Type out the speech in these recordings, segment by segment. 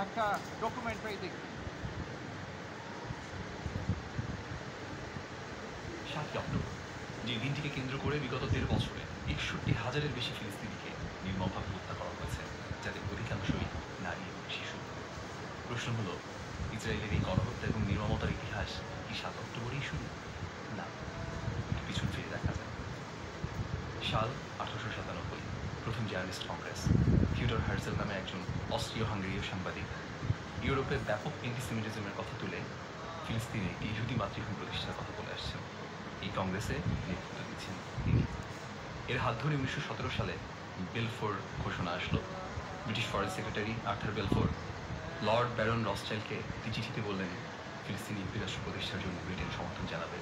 একটা ডকুমেন্টারি দেখি। 7 অক্টোবর, যে দিনটিকে কেন্দ্র করে বিগত 1.5 বছরে 61,000-এর বেশি ফিলিস্তিনিকে নির্মমভাবে হত্যা করা হয়েছে, যাদের অধিকাংশই নারী এবং শিশু। প্রশ্ন হলো, ইসরায়েলের এই গণহত্যা এবং নির্মমতার ইতিহাস কি 7 অক্টোবরেই শুরু? না, একটু পিছন ফিরে দেখা যায়। সাল 1897, প্রথম জার্নালিস্ট কংগ্রেস। থিওডর হার্জেল নামে একজন অস্ট্রীয় হাঙ্গেরীয় সাংবাদিক ইউরোপে ব্যাপক অ্যান্টিসেমিটিজমের কথা তুলে ফিলিস্তিনে একটি ইহুদি মাতৃভূমি প্রতিষ্ঠার কথা বলে আসছেন। এই কংগ্রেসে নেতৃত্ব দিচ্ছেন তিনি। এর হাত ধরে 1917 সালে বেলফোর ঘোষণা আসলো। British foreign secretary Arthur Balfour lord baron রসচাইল্ডকে একটি চিঠিতে বললেন ফিলিস্তিনি ইহুদি রাষ্ট্র প্রতিষ্ঠার জন্য ব্রিটেন সমর্থন জানাবে।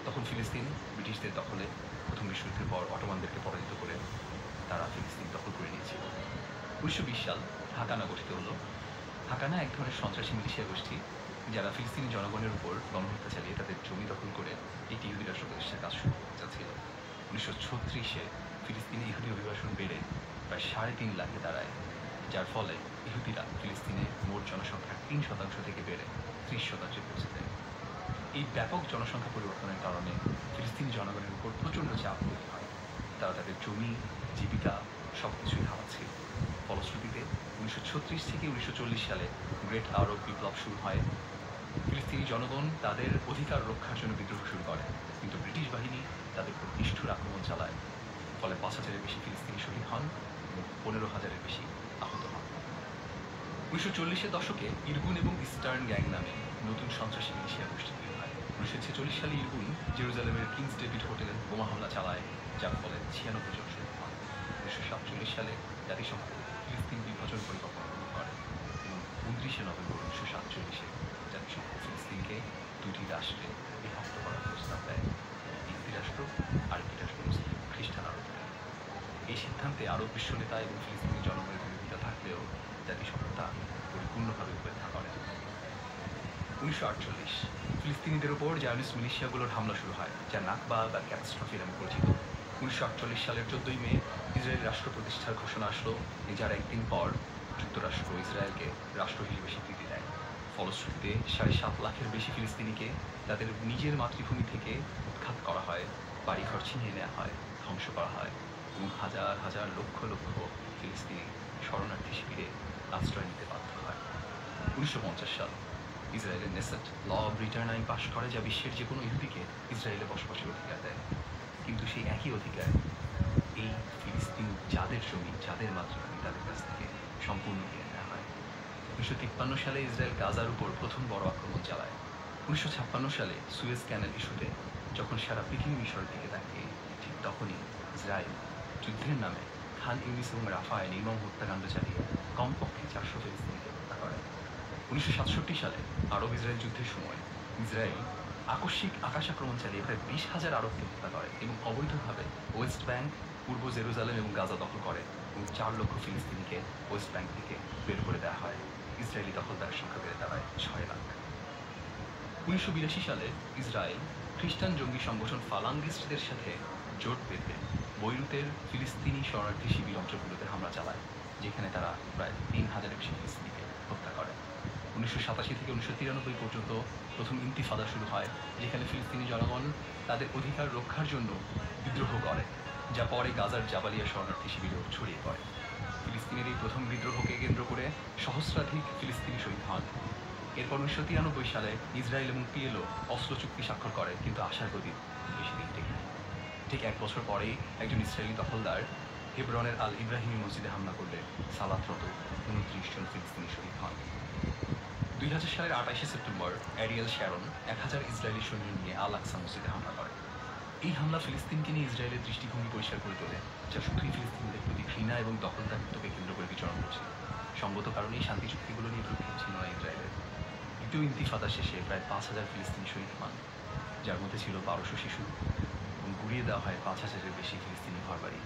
তখন ফিলিস্তিন ব্রিটিশদের দখলে। প্রথম বিশ্বযুদ্ধের পর অটোমানদেরকে পরাজিত করে তারা ফিলিস্তিন দখল করে নিয়েছিল। 1920 সাল হাকানা গঠিত হলো। হাকানা এক ধরনের সন্ত্রাসী মিলিশিয়া গোষ্ঠী যারা ফিলিস্তিনি জনগণের উপর গণহত্যা চালিয়ে তাদের জমি দখল করে একটি ইহুদি রাষ্ট্র প্রতিষ্ঠার কাজ শুরু করতে চাচ্ছিল। 1936-এ ফিলিস্তিনে ইহুদি অভিবাসন বেড়ে প্রায় 3.5 লাখে দাঁড়ায়, যার ফলে ইহুদিরা ফিলিস্তিনে মোট জনসংখ্যার 3% থেকে বেড়ে 30% পৌঁছে দেয়। এই ব্যাপক জনসংখ্যা পরিবর্তনের কারণে ফিলিস্তিনি জনগণের উপর প্রচণ্ড চাপ তৈরি হয়। তারা তাদের জমি, জীবিকা সব কিছুই হারাচ্ছিল। ফলশ্রুতিতে 1936 থেকে 1940 সালে গ্রেট আরব বিপ্লব শুরু হয়। ফিলিস্তিনি জনগণ তাদের অধিকার রক্ষার জন্য বিদ্রোহ শুরু করে, কিন্তু ব্রিটিশ বাহিনী তাদের উপর নিষ্ঠুর আক্রমণ চালায়। ফলে 5,000-এর বেশি ফিলিস্তিনি শহীদ হন এবং 15,000-এর বেশি আহত হন। 1940-এর দশকে ইরগুন এবং ইস্টার্ন গ্যাং নামে নতুন সন্ত্রাসী মিলিশিয়া গোষ্ঠী তৈরি হয়। 1946 সালে ইরগুন জেরুজালেমের কিংস ডেভিড হোটেলে বোমা হামলা চালায়, যার ফলে 96 জন শহীদ হন। 1947 সালে জাতিসংঘ ফিলিস্তিন বিভাজন পরিকল্পনা গ্রহণ করে এবং 29 নভেম্বর 1947-এ জাতিসংঘ ফিলিস্তিনকে 2টি রাষ্ট্রে বিভক্ত করার প্রস্তাব দেয়, একটি রাষ্ট্র আর একটি রাষ্ট্র মুসলিম খ্রিস্টান আরব। এই সিদ্ধান্তে আরব বিশ্ব নেতা এবং ফিলিস্তিনি জনগণের বিরোধিতা থাকলেও জাতিসংঘ তা পরিপূর্ণভাবে উপেক্ষা করে। 1948 ফিলিস্তিনিদের ওপর জায়নিস্ট মিলিশিয়াগুলোর হামলা শুরু হয়, যা নাকবা বা ক্যাটাস্ট্রফি নামে পরিচিত। 1948 সালের 14 মে ইসরায়েল রাষ্ট্র প্রতিষ্ঠার ঘোষণা আসলো, যার একদিন পর যুক্তরাষ্ট্র ইসরায়েলকে রাষ্ট্র হিসেবে স্বীকৃতি দেয়। ফলশ্রুতিতে 7.5 লাখের বেশি ফিলিস্তিনিকে তাদের নিজের মাতৃভূমি থেকে উৎখাত করা হয়, বাড়িঘর ছিনিয়ে নেওয়া হয়, ধ্বংস করা হয় এবং হাজার হাজার লক্ষ লক্ষ ফিলিস্তিনি শরণার্থী শিবিরে আশ্রয় নিতে বাধ্য হয়। 1950 সাল ইসরায়েলের নেসেট ল অব রিটার্ন আইন পাশ করে, যা বিশ্বের যে কোনো ইহুদিকে ইসরায়েলে বসবাসের অধিকার দেয়। কিন্তু সেই একই অধিকার এই ফিলিস্তিন যাদের জমি, যাদের মাতৃভূমি, তাদের কাছ থেকে সম্পূর্ণ কেড়ে নেওয়া হয়। 1953 সালে ইসরায়েল গাজার উপর প্রথম বড় আক্রমণ চালায়। 1956 সালে সুয়েজ ক্যানেল ইস্যুতে যখন সারা পৃথিবী মিশরের দিকে তাকিয়ে, ঠিক তখনই ইসরায়েল যুদ্ধের নামে খান ইউনিস এবং রাফায় নির্মম হত্যাকাণ্ড চালিয়ে কমপক্ষে 400 ফিলিস্তিনিকে হত্যা করে। 1967 সালে আরব ইসরায়েল যুদ্ধের সময় ইসরায়েল আকস্মিক আকাশ আক্রমণ চালিয়ে প্রায় 20,000 আরবকে হত্যা করে এবং অবৈধভাবে ওয়েস্ট ব্যাংক, পূর্ব জেরুজালেম এবং গাজা দখল করে এবং 4 লক্ষ ফিলিস্তিনিকে ওয়েস্ট ব্যাংক থেকে বের করে দেওয়া হয়। ইসরায়েলি দখলদারের সংখ্যা বেড়ে দাঁড়ায় 6 লাখ। 1982 সালে ইসরায়েল খ্রিস্টান জঙ্গি সংগঠন ফালাঙ্গিস্টদের সাথে জোট বেঁধে বৈরুতের ফিলিস্তিনি শরণার্থী শিবির অঞ্চলগুলোতে হামলা চালায়, যেখানে তারা প্রায় 3,000-এর বেশি ফিলিস্তিনিকে হত্যা করে। 1987 থেকে 1993 পর্যন্ত প্রথম ইন্তিফাদা শুরু হয়, যেখানে ফিলিস্তিনি জনগণ তাদের অধিকার রক্ষার জন্য বিদ্রোহ করে, যা পরে গাজার জাবালিয়া শরণার্থী শিবিরেও ছড়িয়ে পড়ে। ফিলিস্তিনের এই প্রথম বিদ্রোহকে কেন্দ্র করে সহস্রাধিক ফিলিস্তিনি শহীদ হন। এরপর 1993 সালে ইসরায়েল এবং পিএলও অস্ত্র চুক্তি স্বাক্ষর করে, কিন্তু আশার গতি বেশি দিন টেকে নেয়। ঠিক 1 বছর পরেই একজন ইসরায়েলি দখলদার হেবরনের আল ইব্রাহিমি মসজিদে হামলা করলে সালাতরত 29 জন ফিলিস্তিনি শহীদ হন। 2000 সালের 28 সেপ্টেম্বর অ্যারিয়েল শ্যারন 1000 ইসরায়েলি সৈন্য নিয়ে আল আকসা মসজিদে হামলা করে। এই হামলা ফিলিস্তিনকে নিয়ে ইসরায়েলের দৃষ্টিভঙ্গি পরিষ্কার করে তোলে, যা শুধুই ফিলিস্তিনিদের প্রতি ঘৃণা এবং দখলদারিত্বকে কেন্দ্র করে বিচরণ করছে। সঙ্গত কারণেই শান্তি চুক্তিগুলো নিয়ে প্রক্রিয়া ছিল না ইসরায়েলের। দ্বিতীয় ইন্তিফাদা শেষে প্রায় 5,000 ফিলিস্তিনি শহীদ হন, যার মধ্যে ছিল 1200 শিশু, এবং গুড়িয়ে দেওয়া হয় 5,000-এর বেশি ফিলিস্তিনি ঘরবাড়ি।